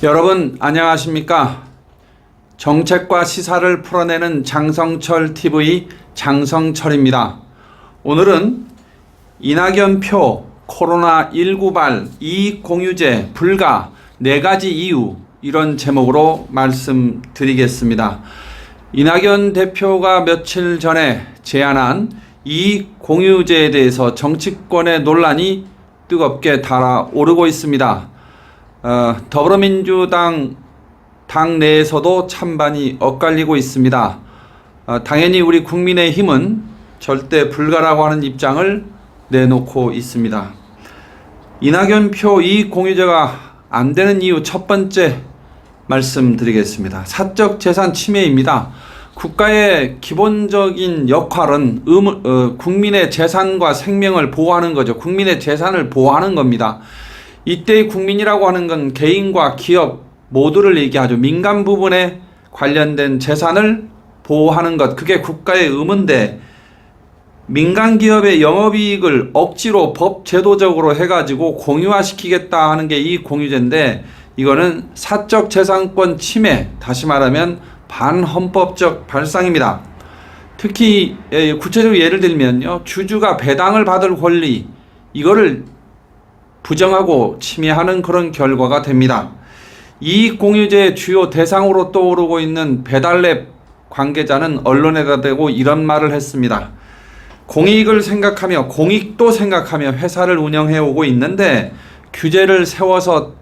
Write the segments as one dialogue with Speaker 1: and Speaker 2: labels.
Speaker 1: 여러분 안녕하십니까? 정책과 시사를 풀어내는 장성철 TV 장성철입니다. 오늘은 이낙연 표 코로나19발 이익공유제 불가 4가지 이유, 이런 제목으로 말씀드리겠습니다. 이낙연 대표가 며칠 전에 제안한 이익공유제에 대해서 정치권의 논란이 뜨겁게 달아오르고 있습니다. 더불어민주당 당 내에서도 찬반이 엇갈리고 있습니다. 당연히 우리 국민의힘은 절대 불가라고 하는 입장을 내놓고 있습니다. 이낙연 표 이익공유제가 안 되는 이유 첫 번째 말씀드리겠습니다. 사적 재산 침해입니다. 국가의 기본적인 역할은 국민의 재산과 생명을 보호하는 거죠. 국민의 재산을 보호하는 겁니다. 이때의 국민이라고 하는 건 개인과 기업 모두를 얘기하죠. 민간 부분에 관련된 재산을 보호하는 것, 그게 국가의 의무인데 민간 기업의 영업이익을 억지로 법 제도적으로 해가지고 공유화시키겠다 하는 게 이 공유제인데, 이거는 사적 재산권 침해, 다시 말하면 반헌법적 발상입니다. 특히 구체적으로 예를 들면요, 주주가 배당을 받을 권리, 이거를 부정하고 침해하는 그런 결과가 됩니다. 이익공유제의 주요 대상으로 떠오르고 있는 배달앱 관계자는 언론에다 대고 이런 말을 했습니다. 공익을 생각하며 공익도 생각하며 회사를 운영해 오고 있는데 규제를 세워서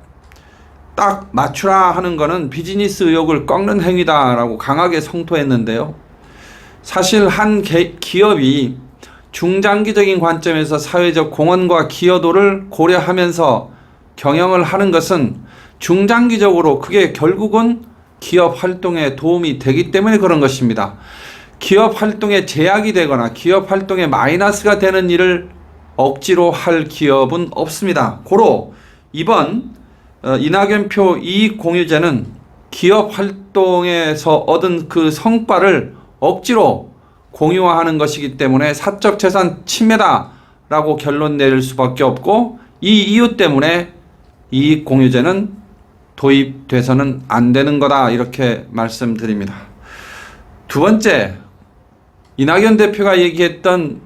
Speaker 1: 딱 맞추라 하는 것은 비즈니스 의욕을 꺾는 행위다라고 강하게 성토했는데요. 사실 한 기업이 중장기적인 관점에서 사회적 공헌과 기여도를 고려하면서 경영을 하는 것은 중장기적으로 그게 결국은 기업 활동에 도움이 되기 때문에 그런 것입니다. 기업 활동에 제약이 되거나 기업 활동에 마이너스가 되는 일을 억지로 할 기업은 없습니다. 고로 이번 이낙연 표 이익공유제는 기업 활동에서 얻은 그 성과를 억지로 공유화하는 것이기 때문에 사적 재산 침해다라고 결론 내릴 수밖에 없고, 이 이유 때문에 이익공유제는 도입돼서는 안 되는 거다, 이렇게 말씀드립니다. 두 번째, 이낙연 대표가 얘기했던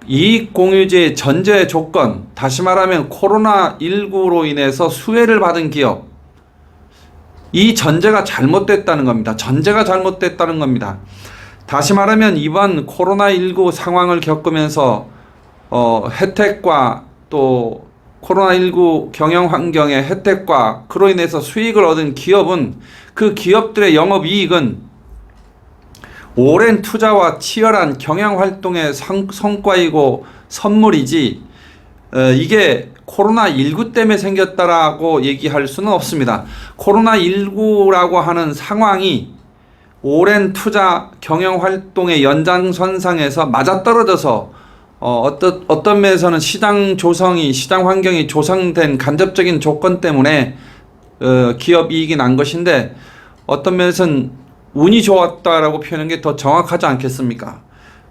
Speaker 1: 이익공유제의 전제 조건, 다시 말하면 코로나19로 인해서 수혜를 받은 기업, 이 전제가 잘못됐다는 겁니다. 전제가 잘못됐다는 겁니다. 다시 말하면 이번 코로나19 상황을 겪으면서 혜택과 또 코로나19 경영 환경의 혜택과 그로 인해서 수익을 얻은 기업은, 그 기업들의 영업이익은 오랜 투자와 치열한 경영 활동의 성과이고 선물이지, 이게 코로나19 때문에 생겼다라고 얘기할 수는 없습니다. 코로나19라고 하는 상황이 오랜 투자 경영 활동의 연장선상에서 맞아떨어져서 어떤 면에서는 시장 환경이 조성된 간접적인 조건 때문에 기업 이익이 난 것인데, 어떤 면에서는 운이 좋았다라고 표현하는 게 더 정확하지 않겠습니까?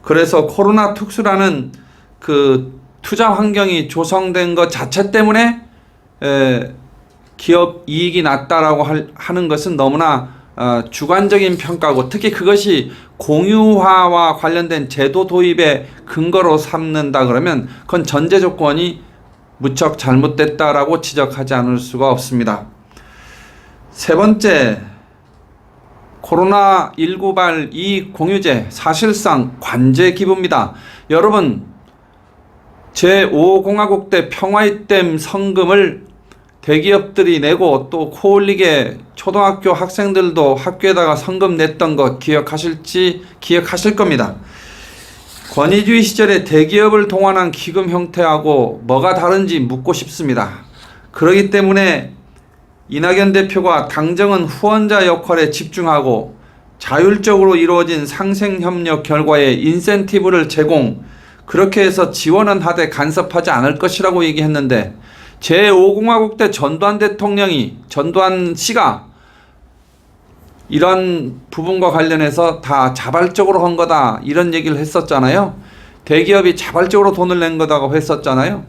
Speaker 1: 그래서 코로나 특수라는 그 투자 환경이 조성된 것 자체 때문에 기업 이익이 났다라고 하는 것은 너무나 주관적인 평가고, 특히 그것이 공유화와 관련된 제도 도입의 근거로 삼는다 그러면 그건 전제 조건이 무척 잘못됐다라고 지적하지 않을 수가 없습니다. 세 번째, 코로나19발 이익공유제 사실상 관제 기부입니다. 여러분, 제5공화국 때 평화의 댐 성금을 대기업들이 내고 또 코올리게 초등학교 학생들도 학교에다가 성금 냈던 거 기억하실 겁니다. 권위주의 시절에 대기업을 동원한 기금 형태하고 뭐가 다른지 묻고 싶습니다. 그렇기 때문에 이낙연 대표가 당정은 후원자 역할에 집중하고 자율적으로 이루어진 상생협력 결과에 인센티브를 제공, 그렇게 해서 지원은 하되 간섭하지 않을 것이라고 얘기했는데, 제5공화국 때 전두환 씨가 이런 부분과 관련해서 다 자발적으로 한 거다, 이런 얘기를 했었잖아요. 대기업이 자발적으로 돈을 낸 거다고 했었잖아요.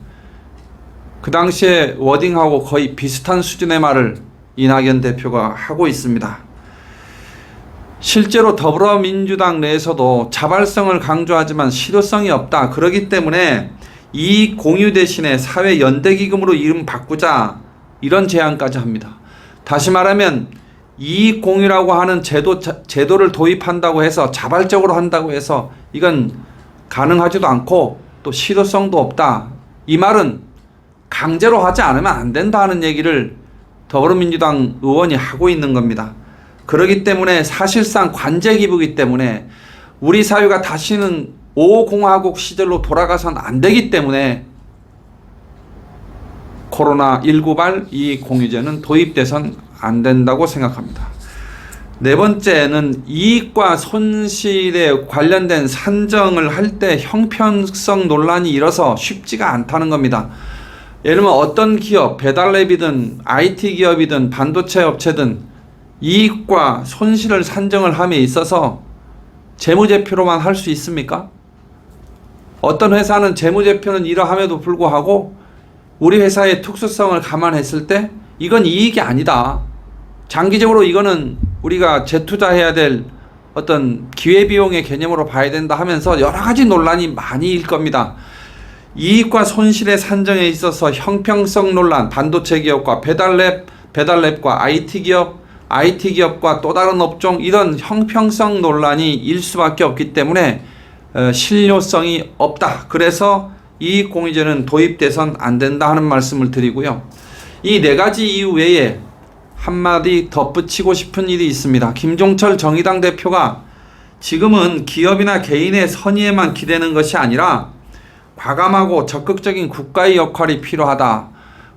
Speaker 1: 그 당시에 워딩하고 거의 비슷한 수준의 말을 이낙연 대표가 하고 있습니다. 실제로 더불어민주당 내에서도 자발성을 강조하지만 실효성이 없다. 그렇기 때문에 이익 공유 대신에 사회 연대기금으로 이름 바꾸자, 이런 제안까지 합니다. 다시 말하면 이익 공유라고 하는 제도를 도입한다고 해서 자발적으로 한다고 해서 이건 가능하지도 않고 또 실효성도 없다. 이 말은 강제로 하지 않으면 안 된다는 얘기를 더불어민주당 의원이 하고 있는 겁니다. 그렇기 때문에 사실상 관제기부이기 때문에 우리 사회가 다시는 5공화국 시절로 돌아가선 안 되기 때문에 코로나19발 이익공유제는 도입돼선 안 된다고 생각합니다. 네 번째는 이익과 손실에 관련된 산정을 할 때 형평성 논란이 일어서 쉽지가 않다는 겁니다. 예를 들면 어떤 기업, 배달앱이든 IT 기업이든 반도체 업체든 이익과 손실을 산정을 함에 있어서 재무제표로만 할 수 있습니까? 어떤 회사는 재무제표는 이러함에도 불구하고 우리 회사의 특수성을 감안했을 때 이건 이익이 아니다. 장기적으로 이거는 우리가 재투자해야 될 어떤 기회비용의 개념으로 봐야 된다 하면서 여러 가지 논란이 많이 일 겁니다. 이익과 손실의 산정에 있어서 형평성 논란, 반도체 기업과 배달앱과 IT 기업과 또 다른 업종, 이런 형평성 논란이 일 수밖에 없기 때문에 실효성이 없다. 그래서 이익공유제는 도입돼선 안 된다 하는 말씀을 드리고요. 이 네 가지 이유 외에 한마디 덧붙이고 싶은 일이 있습니다. 김종철 정의당 대표가 지금은 기업이나 개인의 선의에만 기대는 것이 아니라 과감하고 적극적인 국가의 역할이 필요하다.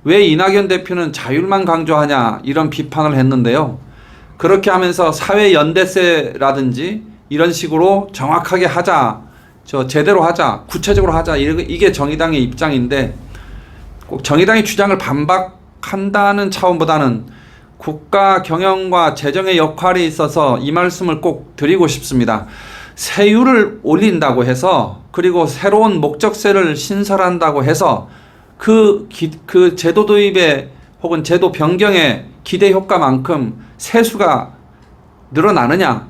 Speaker 1: 왜 이낙연 대표는 자율만 강조하냐, 이런 비판을 했는데요. 그렇게 하면서 사회 연대세라든지 이런 식으로 정확하게 하자, 제대로 하자, 구체적으로 하자, 이게 정의당의 입장인데, 꼭 정의당의 주장을 반박한다는 차원보다는 국가 경영과 재정의 역할이 있어서 이 말씀을 꼭 드리고 싶습니다. 세율을 올린다고 해서, 그리고 새로운 목적세를 신설한다고 해서 그 제도 도입에 혹은 제도 변경의 기대 효과만큼 세수가 늘어나느냐,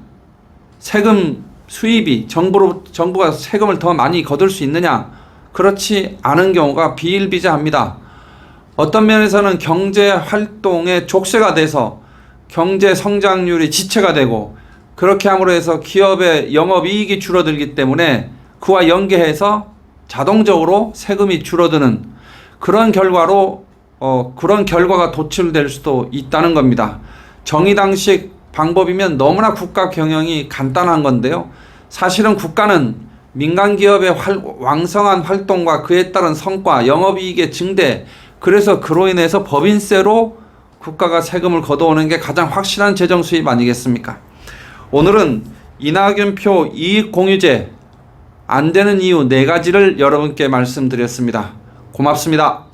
Speaker 1: 세금 수입이 정부가 세금을 더 많이 거둘 수 있느냐, 그렇지 않은 경우가 비일비재합니다. 어떤 면에서는 경제 활동의 족쇄가 돼서 경제 성장률이 지체가 되고, 그렇게 함으로 해서 기업의 영업이익이 줄어들기 때문에 그와 연계해서 자동적으로 세금이 줄어드는 그런 결과가 도출될 수도 있다는 겁니다. 정의당식 방법이면 너무나 국가 경영이 간단한 건데요. 사실은 국가는 민간 기업의 왕성한 활동과 그에 따른 성과, 영업이익의 증대, 그래서 그로 인해서 법인세로 국가가 세금을 걷어오는 게 가장 확실한 재정 수입 아니겠습니까? 오늘은 이낙연표 이익공유제 안 되는 이유 4가지를 여러분께 말씀드렸습니다. 고맙습니다.